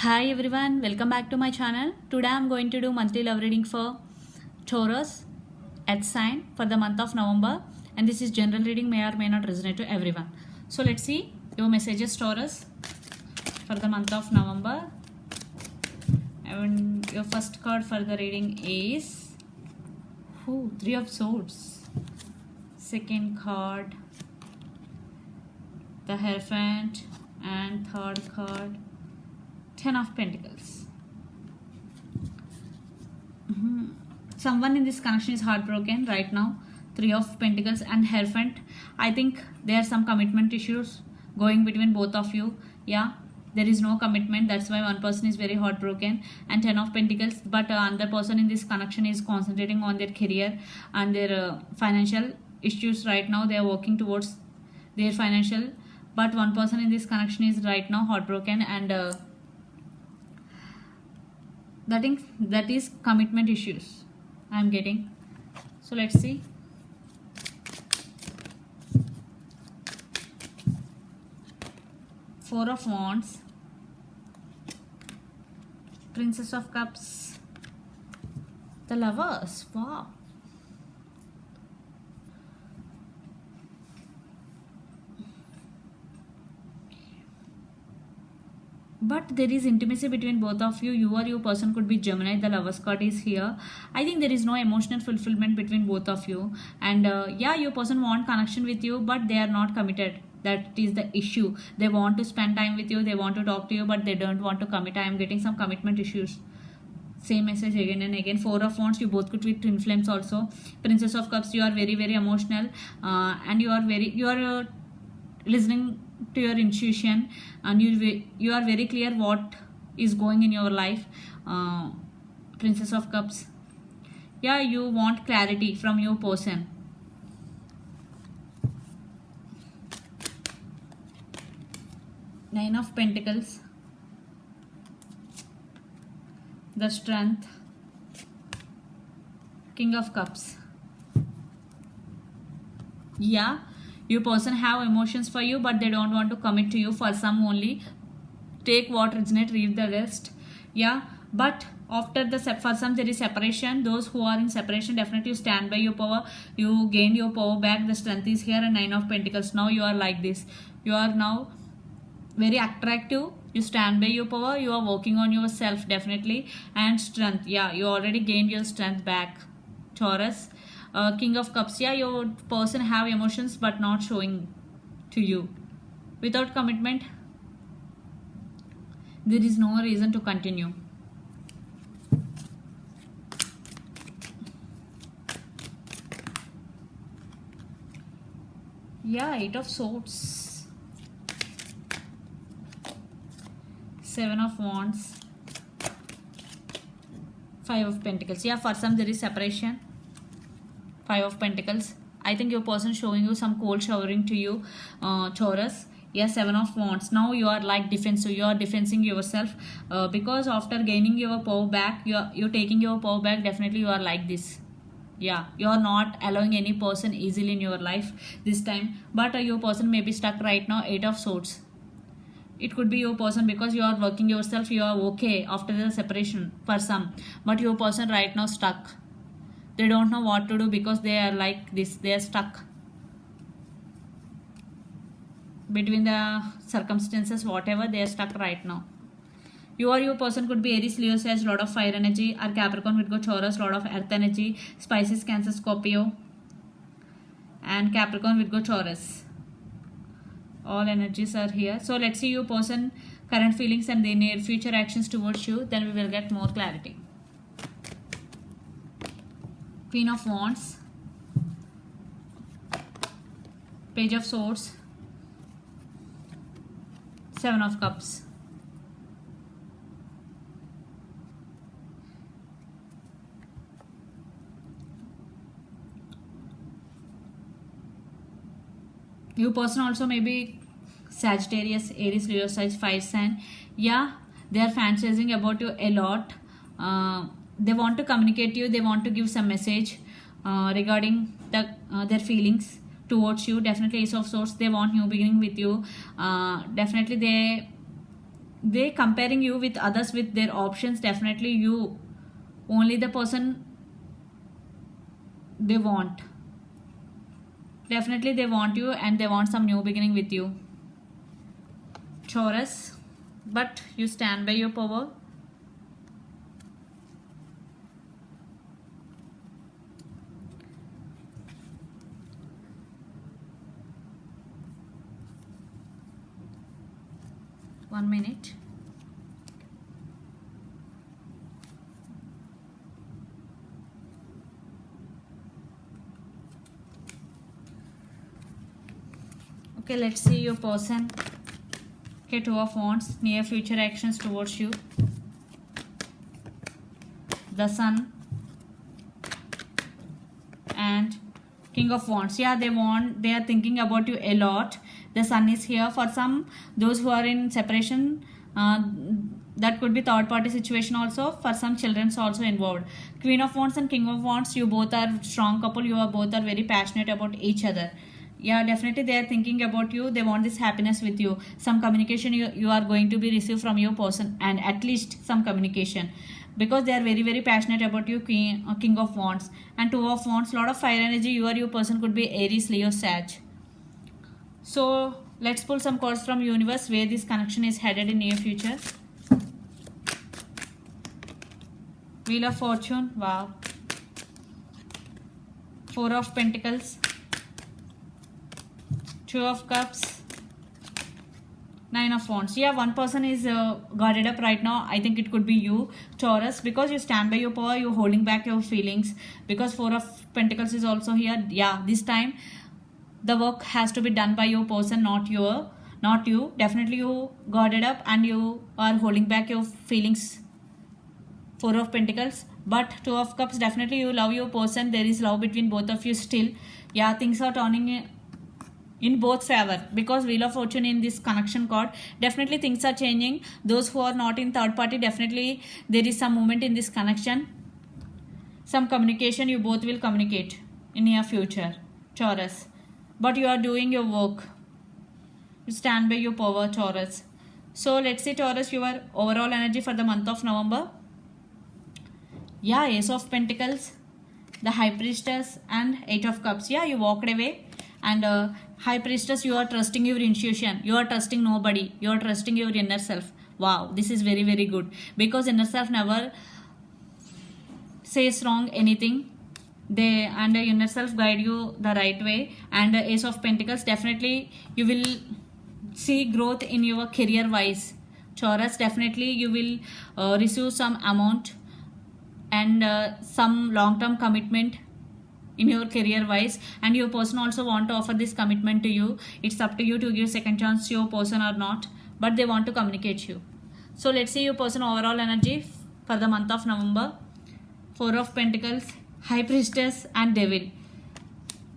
Hi everyone, welcome back to my channel. Today I am going to do monthly love reading for Taurus at sign for the month of November, and this is general reading, may or may not resonate to everyone. So let's see your messages, Taurus, for the month of November. And your first card for the reading is Three of Swords. Second card, the Hierophant, and third card, Ten of Pentacles. Someone in this connection is heartbroken right now. Three of Pentacles and Hierophant. I think there are some commitment issues going between both of you. Yeah, there is no commitment. That's why one person is very heartbroken. And Ten of Pentacles. But another person in this connection is concentrating on their career and their financial issues right now. They are working towards their financial. But one person in this connection is right now heartbroken, and that is commitment issues I am getting. So let's see. Four of Wands, Princess of Cups, the Lovers. Wow. But there is intimacy between both of you. You or your person could be Gemini. The Lovers card is here. I think there is no emotional fulfillment between both of you. And yeah, your person want connection with you, but they are not committed. That is the issue. They want to spend time with you. They want to talk to you, but they don't want to commit. I am getting some commitment issues. Same message again and again. Four of Wands, you both could be twin flames also. Princess of Cups, you are very, very emotional. And you are listening to your intuition, and you are very clear what is going in your life. Princess of Cups, yeah, you want clarity from your person. Nine of Pentacles, the Strength, King of Cups. Yeah, your person have emotions for you, but they don't want to commit to you. For some only, take what resonates, leave the rest. Yeah, but after for some there is separation. Those who are in separation, definitely you stand by your power. You gain your power back. The Strength is here, and Nine of Pentacles. Now you are like this. You are now very attractive. You stand by your power. You are working on yourself definitely. And Strength, yeah, you already gained your strength back, Taurus. King of Cups, yeah, your person have emotions but not showing to you. Without commitment, there is no reason to continue. Yeah, Eight of Swords, Seven of Wands, Five of Pentacles. Yeah, for some there is separation. Five of Pentacles. I think your person showing you some cold showering to you, Taurus. Yeah, Seven of Wands. Now you are like defensive. You are defending yourself because after gaining your power back, you're taking your power back. Definitely you are like this. Yeah, you are not allowing any person easily in your life this time. But your person may be stuck right now. Eight of Swords. It could be your person because you are working yourself. You are okay after the separation for some. But your person right now stuck. They don't know what to do because they are like this. They are stuck between the circumstances, whatever. They are stuck right now. You or your person could be Aries, Leo, Sag, lot of fire energy, or Capricorn, Virgo, Taurus, lot of earth energy, Pisces, Cancer, Scorpio, and Capricorn, Virgo, Taurus. All energies are here. So let's see your person current feelings and their near future actions towards you. Then we will get more clarity. Queen of Wands, Page of Swords, Seven of Cups. Your person also may be Sagittarius, Aries, Leo, Sag, fire sign. Yeah, they are fantasizing about you a lot. They want to communicate to you. They want to give some message regarding their feelings towards you. Definitely Ace of Swords, they want new beginning with you. Definitely they they comparing you with others with their options. Definitely you only the person they want. Definitely they want you and they want some new beginning with you, Taurus, but you stand by your power. One minute. Okay, let's see your person. Okay, Two of Wands, near future actions towards you. The Sun and King of Wands. Yeah, they are thinking about you a lot. The Sun is here. For some, those who are in separation, that could be third party situation also. For some, children's also involved. Queen of Wands and King of Wands, you both are strong couple. You are both are very passionate about each other. Yeah, definitely they are thinking about you. They want this happiness with you. Some communication you are going to be received from your person, and at least some communication, because they are very very passionate about you. King of Wands and Two of Wands, lot of fire energy. You or your person could be Aries, Leo, Sag. So let's pull some cards from universe where this connection is headed in near future. Wheel of Fortune. Wow. Four of Pentacles, Two of Cups, Nine of Wands. Yeah, one person is guarded up right now. I think it could be you, Taurus, because you stand by your power. You're holding back your feelings because Four of Pentacles is also here. Yeah, this time the work has to be done by your person, not you. Definitely you guarded up and you are holding back your feelings. Four of Pentacles, but Two of Cups, definitely you love your person. There is love between both of you still. Yeah, things are turning in both favor because Wheel of Fortune in this connection card. Definitely things are changing. Those who are not in third party, definitely there is some movement in this connection. Some communication, you both will communicate in near future, Taurus. But you are doing your work. You stand by your power, Taurus. So let's see, Taurus, your overall energy for the month of November. Yeah, Ace of Pentacles, the High Priestess and Eight of Cups. Yeah, you walked away. And High Priestess, you are trusting your intuition. You are trusting nobody. You are trusting your inner self. Wow, this is very very good because inner self never says wrong anything. And inner self guide you the right way. And Ace of Pentacles, definitely you will see growth in your career wise, Taurus. Definitely you will receive some amount and some long-term commitment in your career wise, and your person also want to offer this commitment to you. It's up to you to give second chance to your person or not, but they want to communicate you. So let's see your person overall energy for the month of November. Four of Pentacles, High Priestess and Devil.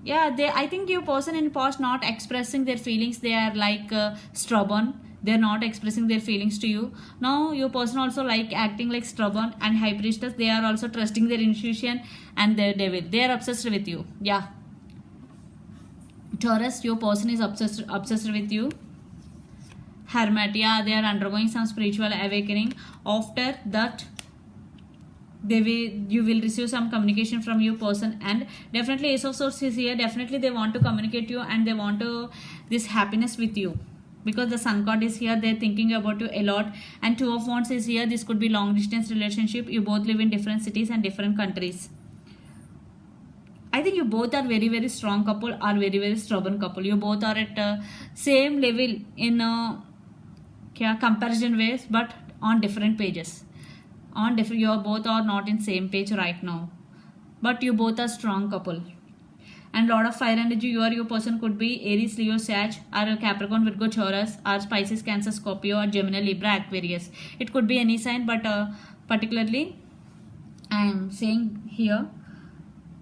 Yeah, I think your person in past not expressing their feelings. They are like stubborn. They're not expressing their feelings to you. Now your person also like acting like stubborn. And High Priestess, they are also trusting their intuition. And their Devil, they are obsessed with you. Yeah, Taurus, your person is obsessed with you. Hermit, yeah, they are undergoing some spiritual awakening. After that you will receive some communication from your person, and definitely Ace of Swords is here. Definitely they want to communicate you and they want to this happiness with you because the Sun card is here. They're thinking about you a lot. And Two of Wands is here. This could be long distance relationship. You both live in different cities and different countries. I think you both are very very strong couple or very very stubborn couple. You both are at same level in comparison ways, but on different pages. You both are not in same page right now, but you both are strong couple. And lot of fire energy. Your person could be Aries, Leo, Sag, or Capricorn, Virgo, Taurus, or Pisces, Cancer, Scorpio, or Gemini, Libra, Aquarius. It could be any sign, but particularly I am saying here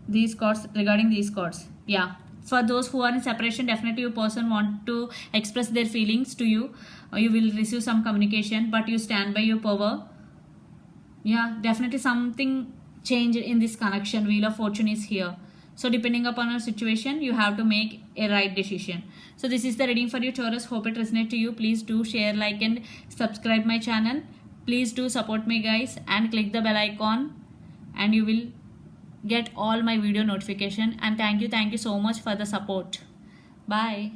these cards, regarding these cards. Yeah, for those who are in separation, definitely your person want to express their feelings to you. You will receive some communication, but you stand by your power. Yeah, definitely something changed in this connection. Wheel of Fortune is here. So depending upon your situation, you have to make a right decision. So this is the reading for you, Taurus. Hope it resonates to you. Please do share, like, and subscribe my channel. Please do support me, guys, and click the bell icon, and you will get all my video notification. And thank you so much for the support. Bye.